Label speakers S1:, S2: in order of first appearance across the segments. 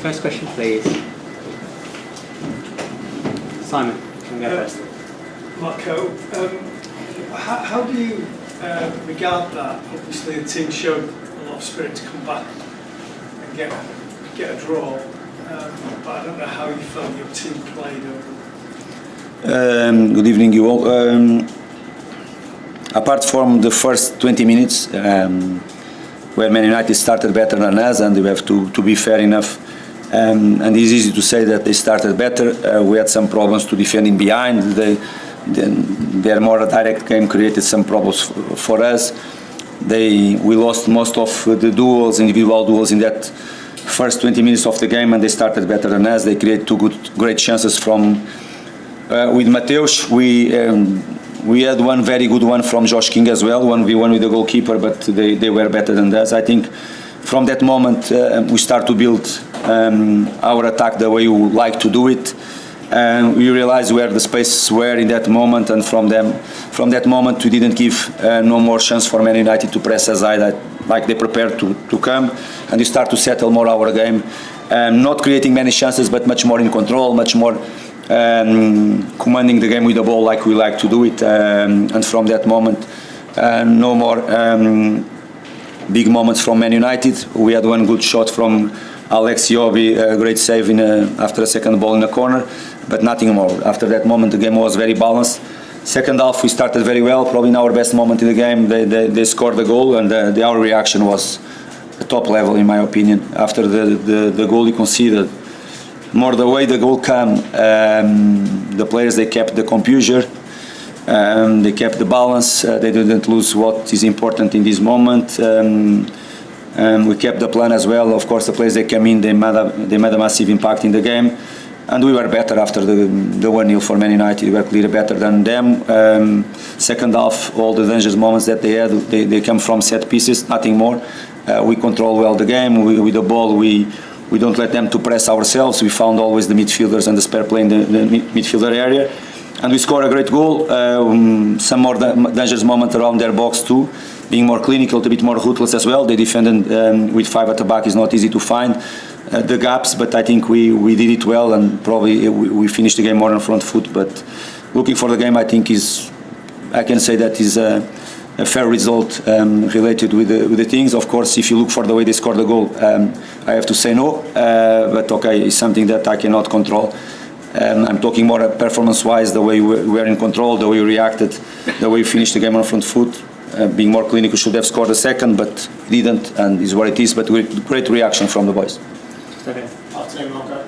S1: First question, please. Simon, can go first.
S2: Marco, how do you regard that? Obviously, the team showed a lot of spirit to come back and get a draw, but I don't know how you felt your team played overall.
S3: Good evening, you all. Apart from the first 20 minutes, where Man United started better than us, and we have to be fair enough, and it's easy to say that they started better. We had some problems to defending behind. Their more direct game created some problems for us. We lost most of the individual duels in that first 20 minutes of the game, and they started better than us. They created great chances from with Mateus. We had one very good one from Josh King as well, 1v1 with the goalkeeper, but they were better than us. I think from that moment we start to build our attack the way we like to do it. We realized where the spaces were in that moment, and from that moment we didn't give no more chance for Man United to press us like they prepared to come, and we start to settle more our game, not creating many chances but much more in control, much more commanding the game with the ball like we like to do it, and from that moment no more big moments from Man United. We had one good shot from Alex Iwobi, a great save after a second ball in the corner, but nothing more. After that moment the game was very balanced. Second half we started very well, probably in our best moment in the game. They scored the goal, and our reaction was a top level in my opinion. After the goal we conceded, more the way the goal came, the players, they kept the composure, they kept the balance, they didn't lose what is important in this moment. We kept the plan as well. Of course, the players they came in, they made a massive impact in the game, and we were better after the 1-0 for Man United. We were clearly better than them. Second half, all the dangerous moments that they had, they come from set pieces, nothing more. We control well the game. With the ball, we don't let them to press ourselves. We found always the midfielders and the spare play in the midfielder area, and we scored a great goal. Some more dangerous moments around their box too, being more clinical, a bit more ruthless as well. They defended with 5 at the back. Is not easy to find the gaps, but I think we did it well, and probably we finished the game more on front foot. But looking for the game, I think I can say that is a fair result related with the things. Of course, if you look for the way they scored the goal, I have to say no, but okay, it's something that I cannot control. I'm talking more performance-wise, the way we were in control, the way we reacted, the way we finished the game on front foot. Being more clinical, should have scored a second, but didn't, and is what it is. But great reaction from the boys.
S1: Okay.
S4: Afternoon, Marco.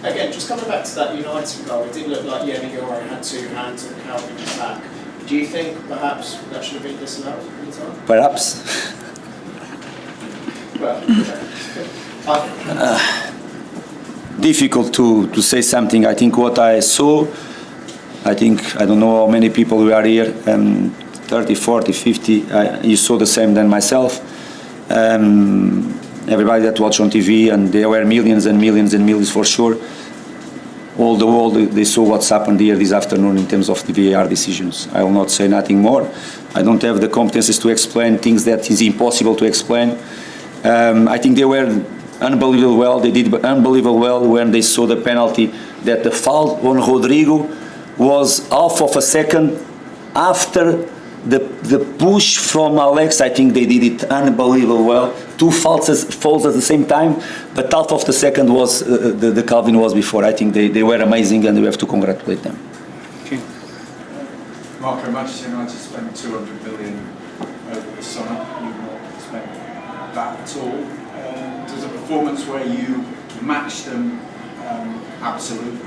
S4: Again, just coming back to that United goal, it did look like Yemi had 2 hands in the Calvin attack. Do you think perhaps that should have been disallowed at the time?
S3: Perhaps.
S4: Well,
S3: Difficult to say something. I think what I saw, I don't know how many people we are here, 30, 40, 50, you saw the same than myself. Everybody that watched on TV, and there were millions and millions and millions for sure. All the world, they saw what's happened here this afternoon in terms of the VAR decisions. I will not say nothing more. I don't have the competences to explain things that is impossible to explain. I think they were unbelievable well. They did unbelievable well when they saw the penalty, that the foul on Rodrigo was half of a second after the push from Alex. I think they did it unbelievable well. 2 falls at the same time, but half of the second was the Calvin was before. I think they were amazing, and we have to congratulate them.
S1: Okay.
S5: Marco, Manchester United spent 200 million over the summer. You've not spent that at all. Does a performance where you match them absolutely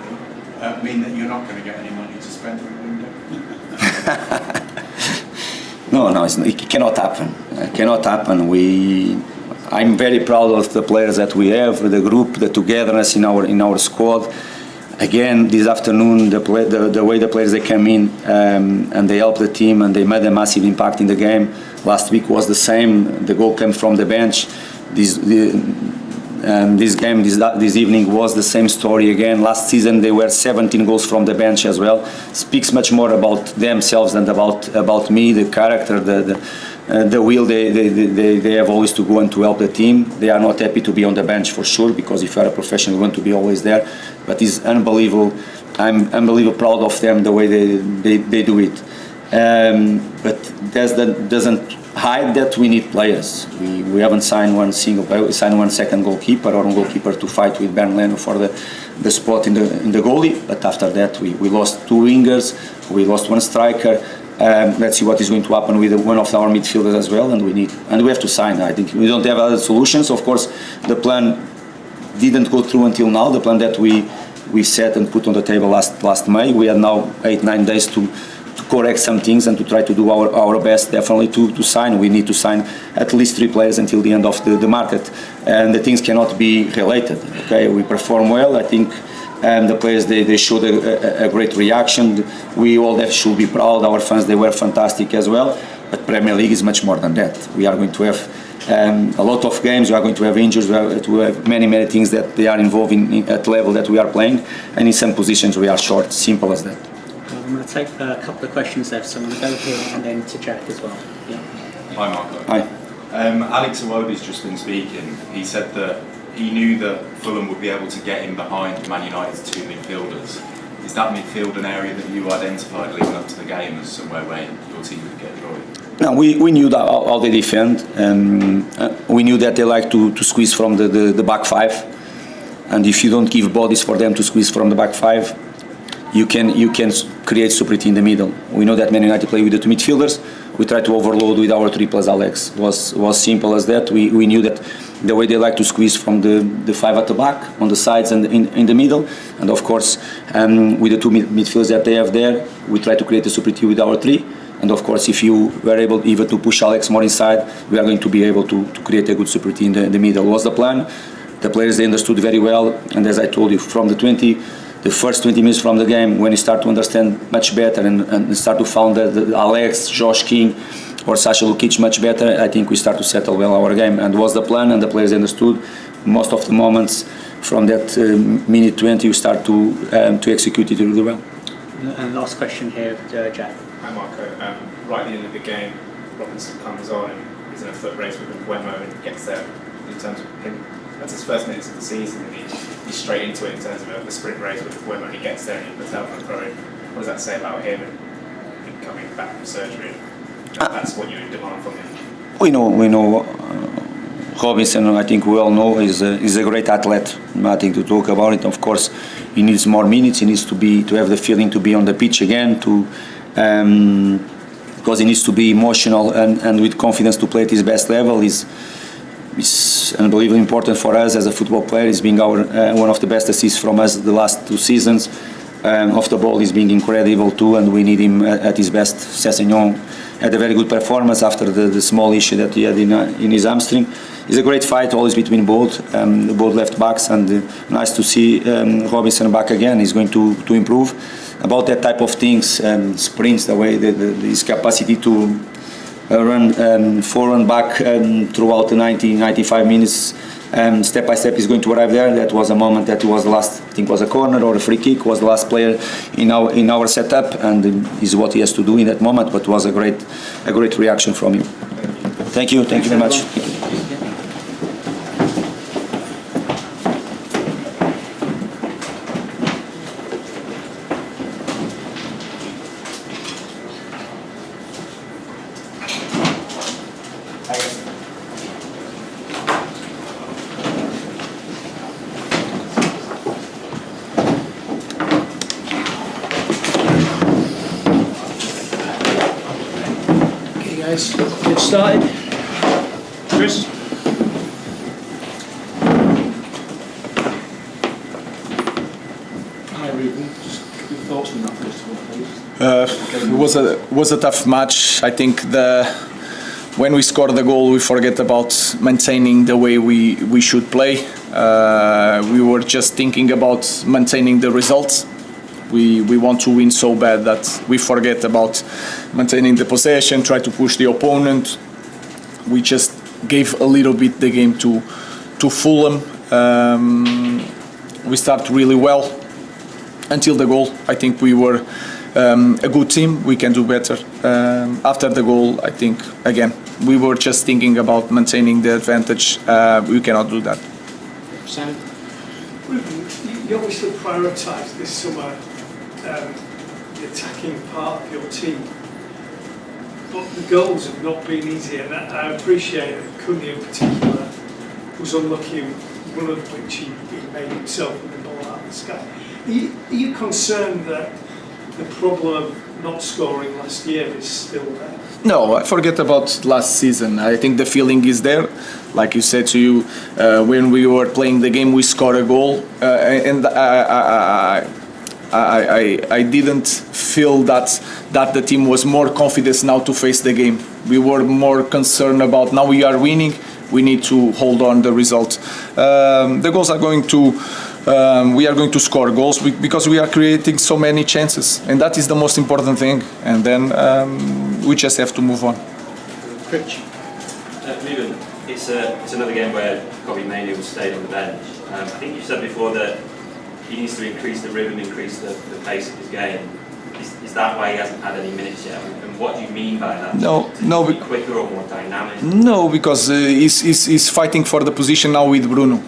S5: mean that you're not going to get any money to spend in the window?
S3: No, it cannot happen. It cannot happen. I'm very proud of the players that we have, the group, the togetherness in our squad. Again, this afternoon, the way the players they came in and they helped the team, and they made a massive impact in the game. Last week was the same. The goal came from the bench. This evening was the same story again. Last season they were 17 goals from the bench as well. Speaks much more about themselves than about me, the character, the will they have always to go and to help the team. They are not happy to be on the bench for sure, because if you are a professional you want to be always there, but it's unbelievable. I'm unbelievably proud of them the way they do it. But that doesn't hide that we need players. We haven't signed one single player. We signed one second goalkeeper or one goalkeeper to fight with Ben Leno for the spot in the goalie. But after that we lost two wingers, we lost one striker. Let's see what is going to happen with one of our midfielders as well, and we have to sign. I think we don't have other solutions. Of course, the plan didn't go through until now. The plan that we set and put on the table last May. We have now 8-9 days to correct some things and to try to do our best, definitely to sign. We need to sign at least 3 players until the end of the market, and the things cannot be related. Okay, we perform well. I think the players they showed a great reaction. We all should be proud. Our fans, they were fantastic as well. But Premier League is much more than that. We are going to have a lot of games. We are going to have injuries. We are to have many things that they are involved in at the level that we are playing, and in some positions we are short. Simple as that.
S1: I'm going to take a couple of questions left, so I'm going to go here and then to Jack as well. Yeah.
S6: Hi, Marco.
S3: Hi.
S6: Alex Iwobi's just been speaking. He said that he knew that Fulham would be able to get in behind Man United's 2 midfielders. Is that midfield an area that you identified leading up to the game as somewhere where your team would get joy?
S3: No, we knew that how they defend. We knew that they like to squeeze from the back 5, and if you don't give bodies for them to squeeze from the back 5, you can create superiority in the middle. We know that Man United play with the 2 midfielders. We try to overload with our 3 plus Alex. Was simple as that. We knew that the way they like to squeeze from the 5 at the back, on the sides and in the middle, and of course with the 2 midfielders that they have there, we try to create a superiority with our 3. And of course, if you were able even to push Alex more inside, we are going to be able to create a good superiority in the middle. Was the plan. The players, they understood very well, and as I told you, from the first 20 minutes from the game, when you start to understand much better and start to find the Alex, Josh King or Sasha Lukic much better, I think we start to settle well our game, and was the plan, and the players understood. Most of the moments from that minute 20 you start to execute it really well.
S1: And last question here, Jack.
S7: Hi Marco. Right at the end of the game, Robinson comes on and is in a foot race with Wemo and gets there. In terms of him, that's his first minutes of the season, and he's straight into it in terms of the sprint race with Wemo, and he gets there and he puts out for a throw. What does that say about him and him coming back from surgery? That's what you would demand from him.
S3: We know. Robinson, I think we all know, is a great athlete. Nothing to talk about it. Of course, he needs more minutes. He needs to have the feeling to be on the pitch again, because he needs to be emotional and with confidence to play at his best level. Is unbelievably important for us as a football player. He's being one of the best assists from us the last 2 seasons. Off the ball, he's being incredible too, and we need him at his best. Sessegnon had a very good performance after the small issue that he had in his hamstring. It's a great fight always between both left backs, and nice to see Robinson back again. He's going to improve. About that type of things, sprints, the way his capacity to run forward and back throughout the 95 minutes, step by step is going to arrive there. That was a moment that was the last, I think was a corner or a free kick, was the last player in our setup, and is what he has to do in that moment, but was a great reaction from him. Thank you very much.
S2: Guys, get started. Chris?
S5: Hi Ruben, just your thoughts on that first of all, please.
S8: It was a tough match. I think when we score the goal, we forget about maintaining the way we should play. We were just thinking about maintaining the results. We want to win so bad that we forget about maintaining the possession, try to push the opponent. We just gave a little bit the game to Fulham. We started really well until the goal. I think we were a good team. We can do better. After the goal, I think, again, we were just thinking about maintaining the advantage. We cannot do that.
S1: Sam?
S2: Ruben, you obviously prioritised this summer the attacking part of your team, but the goals have not been easy, and I appreciate that Cunha in particular was unlucky, one of which he made himself with the ball out of the sky. Are you concerned that the problem of not scoring last year is still there?
S8: No, I forget about last season. I think the feeling is there. Like you said to you, when we were playing the game, we scored a goal, and I didn't feel that the team was more confident now to face the game. We were more concerned about now we are winning. We need to hold on the result. The goals are going to. We are going to score goals because we are creating so many chances, and that is the most important thing. And then we just have to move on.
S1: Rich?
S9: Ruben, it's another game where Kobbie Mainoo will stay on the bench. I think you said before that he needs to increase the rhythm, increase the pace of his game. Is that why he hasn't had any minutes yet? And what do you mean by that?
S8: No.
S9: Be quicker or more dynamic?
S8: No, because he's fighting for the position now with Bruno.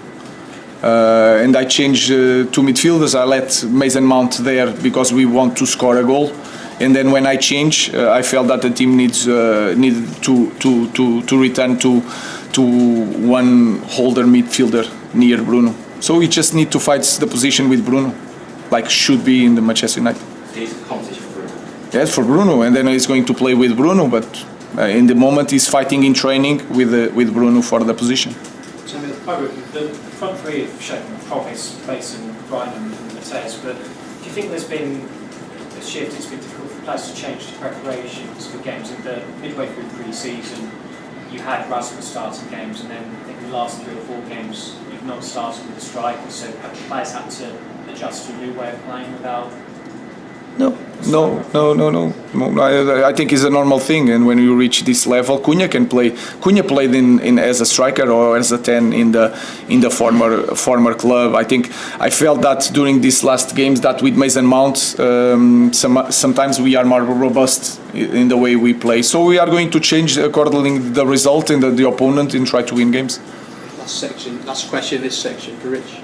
S8: And I changed two midfielders. I let Mason Mount there because we want to score a goal. And then when I change, I felt that the team needed to return to one holder midfielder near Bruno. So we just need to fight the position with Bruno, like should be in the Manchester United.
S9: It's a competition for Bruno.
S8: Yes, for Bruno, and then he's going to play with Bruno. But in the moment, he's fighting in training with Bruno for the position.
S10: The front three have shown promise, Mason, Ryan and Mateus, but do you think there's been a shift? It's been difficult for players to change to preparations for games. In the midway through pre-season, you had Rasmus starting games, and then I think the last 3 or 4 games you've not started with a striker, so have the players had to adjust to a new way of playing without?
S8: No. I think it's a normal thing, and when you reach this level, Cunha can play. Cunha played in as a striker or as a 10 in the former club. I think I felt that during these last games that with Mason Mount, sometimes we are more robust in the way we play. So we are going to change accordingly the result and the opponent and try to win games.
S1: Last question in this section for Rich.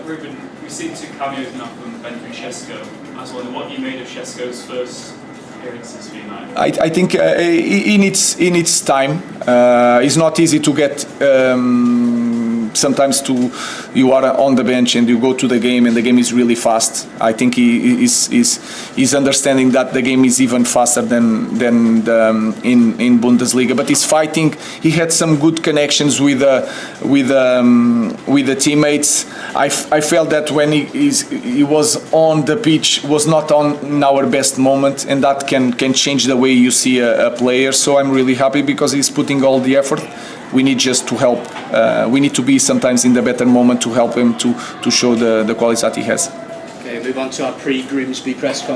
S11: Ruben, we've seen 2 cameos now from Ben and Shesko. I was wondering what you made of Shesko's first appearances for United.
S8: I think he needs time. It's not easy to get. Sometimes you are on the bench and you go to the game and the game is really fast. I think he's understanding that the game is even faster than in Bundesliga. But he's fighting. He had some good connections with the teammates. I felt that when he was on the pitch was not on our best moment, and that can change the way you see a player. So I'm really happy because he's putting all the effort. We need just to help. We need to be sometimes in the better moment to help him to show the quality that he has.
S1: Okay, move on to our pre-Grimsby press conference.